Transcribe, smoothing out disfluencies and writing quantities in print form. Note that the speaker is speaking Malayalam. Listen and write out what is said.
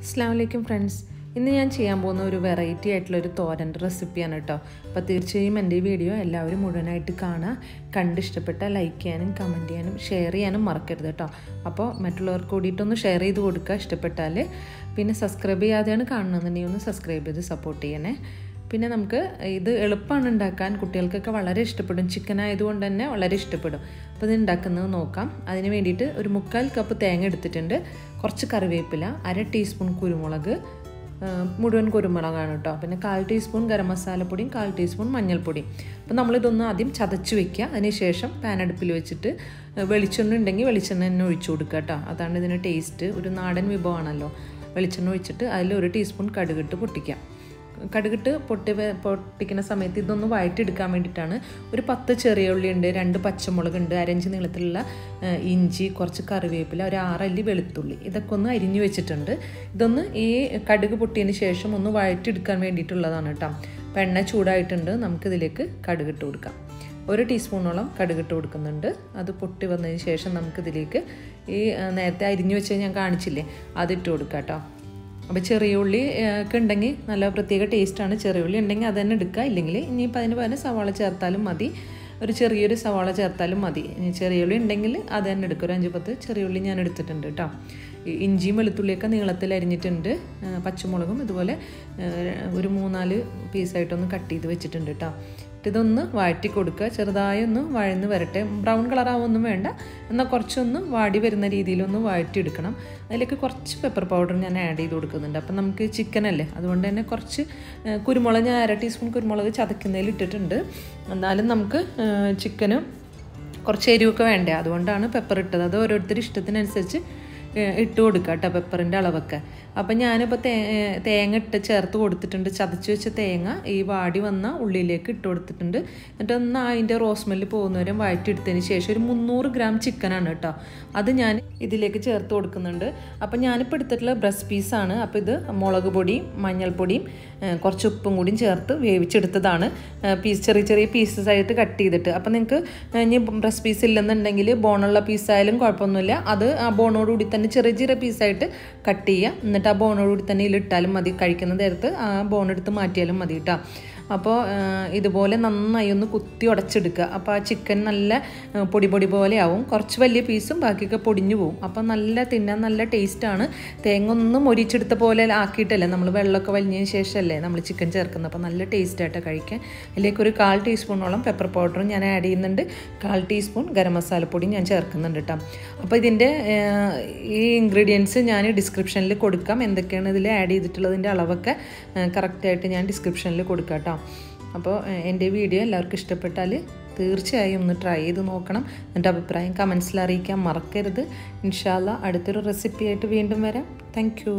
അസ്സലാമു ഫ്രണ്ട്സ്, ഇന്ന് ഞാൻ ചെയ്യാൻ പോകുന്ന ഒരു വെറൈറ്റി ആയിട്ടുള്ളൊരു തോരൻ്റെ റെസിപ്പിയാണ് കേട്ടോ. അപ്പോൾ തീർച്ചയായും എൻ്റെ ഈ വീഡിയോ എല്ലാവരും മുഴുവനായിട്ട് കാണുക. കണ്ടിഷ്ടപ്പെട്ട ലൈക്ക് ചെയ്യാനും കമൻറ്റ് ചെയ്യാനും ഷെയർ ചെയ്യാനും മറക്കരുത് കേട്ടോ. അപ്പോൾ മറ്റുള്ളവർക്ക് കൂടിയിട്ടൊന്ന് ഷെയർ ചെയ്ത് കൊടുക്കുക ഇഷ്ടപ്പെട്ടാൽ. പിന്നെ സബ്സ്ക്രൈബ് ചെയ്യാതെയാണ് കാണണമെന്നുണ്ടെങ്കിൽ ഒന്ന് സബ്സ്ക്രൈബ് ചെയ്ത് സപ്പോർട്ട് ചെയ്യണേ. പിന്നെ നമുക്ക് ഇത് എളുപ്പമാണ് ഉണ്ടാക്കാൻ, കുട്ടികൾക്കൊക്കെ വളരെ ഇഷ്ടപ്പെടും. ചിക്കൻ ആയതുകൊണ്ട് തന്നെ വളരെ ഇഷ്ടപ്പെടും. അപ്പോൾ ഇത് ഉണ്ടാക്കുന്നത് നോക്കാം. അതിന് വേണ്ടിയിട്ട് ഒരു 3/4 കപ്പ് തേങ്ങ എടുത്തിട്ടുണ്ട്, കുറച്ച് കറിവേപ്പില, 1/2 ടീസ്പൂൺ കുരുമുളക്, മുഴുവൻ കുരുമുളകാണ് കേട്ടോ. പിന്നെ 1/4 ടീസ്പൂൺ ഗരം മസാലപ്പൊടിയും 1/4 ടീസ്പൂൺ മഞ്ഞൾപ്പൊടിയും. അപ്പോൾ നമ്മളിതൊന്ന് ആദ്യം ചതച്ച് വെക്കുക. അതിനുശേഷം പാൻ അടുപ്പിൽ വെച്ചിട്ട് വെളിച്ചെണ്ണ ഉണ്ടെങ്കിൽ വെളിച്ചെണ്ണ തന്നെ ഒഴിച്ചു കൊടുക്കുക കേട്ടോ. അതാണ് ഇതിന് ടേസ്റ്റ്. ഒരു നാടൻ വിഭവമാണല്ലോ. വെളിച്ചെണ്ണ ഒഴിച്ചിട്ട് അതിൽ 1 ടീസ്പൂൺ കടുകിട്ട് പൊട്ടിക്കാം. കടുകിട്ട് പൊട്ടിക്കുന്ന സമയത്ത് ഇതൊന്ന് വഴറ്റിയെടുക്കാൻ വേണ്ടിയിട്ടാണ്. ഒരു 10 ചെറിയ ഉള്ളി ഉണ്ട്, 2 പച്ചമുളക് ഉണ്ട്, 1/2 ഇഞ്ച് നീളത്തിലുള്ള ഇഞ്ചി, കുറച്ച് കറിവേപ്പില, ഒരു 6 അല്ലി വെളുത്തുള്ളി, ഇതൊക്കെ ഒന്ന് അരിഞ്ഞു വെച്ചിട്ടുണ്ട്. ഇതൊന്ന് ഈ കടുക് പൊട്ടിയതിന് ശേഷം ഒന്ന് വഴറ്റിയെടുക്കാൻ വേണ്ടിയിട്ടുള്ളതാണ് കേട്ടോ. അപ്പോൾ എണ്ണ ചൂടായിട്ടുണ്ട്, നമുക്കിതിലേക്ക് കടുകിട്ട് കൊടുക്കാം. 1 ടീസ്പൂണോളം കടുകിട്ട് കൊടുക്കുന്നുണ്ട്. അത് പൊട്ടി വന്നതിന് ശേഷം നമുക്കിതിലേക്ക് ഈ നേരത്തെ അരിഞ്ഞു വെച്ചത് ഞാൻ കാണിച്ചില്ലേ, അതിട്ട് കൊടുക്കാം കേട്ടോ. അപ്പോൾ ചെറിയ ഉള്ളി ഒക്കെ ഉണ്ടെങ്കിൽ നല്ല പ്രത്യേക ടേസ്റ്റാണ്. ചെറിയ ഉള്ളി ഉണ്ടെങ്കിൽ അത് തന്നെ എടുക്കുക, ഇല്ലെങ്കിൽ ഇനിയിപ്പോൾ അതിന് പകരം സവാള ചേർത്താലും മതി. ഒരു ചെറിയൊരു സവാള ചേർത്താലും മതി. ചെറിയ ഉള്ളി ഉണ്ടെങ്കിൽ അത് തന്നെ എടുക്കുക. ഒരു 5-10 ചെറിയ ഉള്ളി ഞാൻ എടുത്തിട്ടുണ്ട് കേട്ടോ. ഇഞ്ചിയും വെളുത്തുള്ളിയൊക്കെ നീളത്തിൽ അരിഞ്ഞിട്ടുണ്ട്. പച്ചമുളകും ഇതുപോലെ ഒരു 3-4 പീസായിട്ടൊന്ന് കട്ട് ചെയ്ത് വെച്ചിട്ടുണ്ട് കേട്ടോ. ഇതൊന്ന് വഴറ്റി കൊടുക്കുക. ചെറുതായി ഒന്ന് വഴന്ന് വരട്ടെ. ബ്രൗൺ കളറാവൊന്നും വേണ്ട, എന്നാൽ കുറച്ചൊന്ന് വാടി വരുന്ന രീതിയിലൊന്ന് വഴറ്റിയെടുക്കണം. അതിലേക്ക് കുറച്ച് പെപ്പർ പൗഡർ ഞാൻ ആഡ് ചെയ്ത് കൊടുക്കുന്നുണ്ട്. അപ്പം നമുക്ക് ചിക്കനല്ലേ, അതുകൊണ്ട് തന്നെ കുറച്ച് കുരുമുളക്, ഞാൻ 1/2 ടീസ്പൂൺ കുരുമുളക് ചതക്കുന്നതിൽ ഇട്ടിട്ടുണ്ട്. എന്നാലും നമുക്ക് ചിക്കന് കുറച്ച് എരിവൊക്കെ വേണ്ടേ, അതുകൊണ്ടാണ് പെപ്പർ ഇട്ടത്. അത് ഓരോരുത്തരുടെ ഇഷ്ടത്തിനനുസരിച്ച് ഇട്ട് കൊടുക്കുക കേട്ടോ, പെപ്പറിൻ്റെ അളവൊക്കെ. അപ്പം ഞാനിപ്പോൾ തേങ്ങ ചേർത്ത് കൊടുത്തിട്ടുണ്ട്. ചതച്ച് വെച്ച തേങ്ങ ഈ വാടി വന്ന ഉള്ളിയിലേക്ക് ഇട്ട് കൊടുത്തിട്ടുണ്ട്. എന്നിട്ട് ഒന്ന് അതിൻ്റെ റോസ്മെല്ല് പോകുന്നവരെ വഴറ്റിയെടുത്തതിന് ശേഷം ഒരു 300 ഗ്രാം ചിക്കനാണ് കേട്ടോ, അത് ഞാൻ ഇതിലേക്ക് ചേർത്ത് കൊടുക്കുന്നുണ്ട്. അപ്പം ഞാനിപ്പോൾ എടുത്തിട്ടുള്ള ബ്രസ്റ്റ് പീസാണ്. അപ്പോൾ ഇത് മുളക് പൊടിയും മഞ്ഞൾപ്പൊടിയും കുറച്ച് ഉപ്പും കൂടിയും ചേർത്ത് വേവിച്ചെടുത്തതാണ്. ചെറിയ ചെറിയ പീസസ് ആയിട്ട് കട്ട് ചെയ്തിട്ട്. അപ്പം നിങ്ങൾക്ക് ഇനി ബ്രസ്റ്റ് പീസ് ഇല്ലെന്നുണ്ടെങ്കിൽ ബോണുള്ള പീസായാലും കുഴപ്പമൊന്നുമില്ല. അത് ആ ബോണോടുകൂടി തന്നെ ചെറിയ ചെറിയ പീസായിട്ട് കട്ട് ചെയ്യുക. എന്നിട്ട് ആ ബോണോടുകൂടി തന്നെ ഇതിലിട്ടാലും മതി. കഴിക്കുന്ന നേരത്ത് ആ ബോണെടുത്ത് മാറ്റിയാലും മതി കേട്ടോ. അപ്പോൾ ഇതുപോലെ നന്നായി ഒന്ന് കുത്തി ഉടച്ചെടുക്കുക. അപ്പോൾ ആ ചിക്കൻ നല്ല പൊടി പോലെ ആവും. കുറച്ച് വലിയ പീസും ബാക്കിയൊക്കെ പൊടിഞ്ഞു പോവും. അപ്പോൾ നല്ല തിന്നാൻ നല്ല ടേസ്റ്റാണ്. തേങ്ങ ഒന്നും മൊരിച്ചെടുത്ത പോലെ ആക്കിയിട്ടല്ലേ, നമ്മൾ വെള്ളമൊക്കെ വലിഞ്ഞതിന് ശേഷമല്ലേ നമ്മൾ ചിക്കൻ ചേർക്കുന്നത്. അപ്പോൾ നല്ല ടേസ്റ്റായിട്ട് കഴിക്കാൻ. അതിലേക്ക് ഒരു 1/4 ടീസ്പൂണോളം പെപ്പർ പൗഡറും ഞാൻ ആഡ് ചെയ്യുന്നുണ്ട്. 1/4 ടീസ്പൂൺ ഗരം മസാലപ്പൊടിയും ഞാൻ ചേർക്കുന്നുണ്ട് കേട്ടോ. അപ്പോൾ ഇതിൻ്റെ ഈ ഇൻഗ്രീഡിയൻസ് ഞാൻ ഡിസ്ക്രിപ്ഷനിൽ കൊടുക്കാം. എന്തൊക്കെയാണ് ഇതിൽ ആഡ് ചെയ്തിട്ടുള്ളതിൻ്റെ അളവൊക്കെ കറക്റ്റായിട്ട് ഞാൻ ഡിസ്ക്രിപ്ഷനിൽ കൊടുക്കാം കേട്ടോ. അപ്പോൾ എൻ്റെ വീഡിയോ എല്ലാവർക്കും ഇഷ്ടപ്പെട്ടാൽ തീർച്ചയായും ഒന്ന് ട്രൈ ചെയ്ത് നോക്കണം. എന്നിട്ട് അഭിപ്രായം കമൻസിൽ അറിയിക്കാൻ മറക്കരുത്. ഇൻഷാ അല്ലാഹ് അടുത്തൊരു റെസിപ്പിയായിട്ട് വീണ്ടും വരാം. Thank you.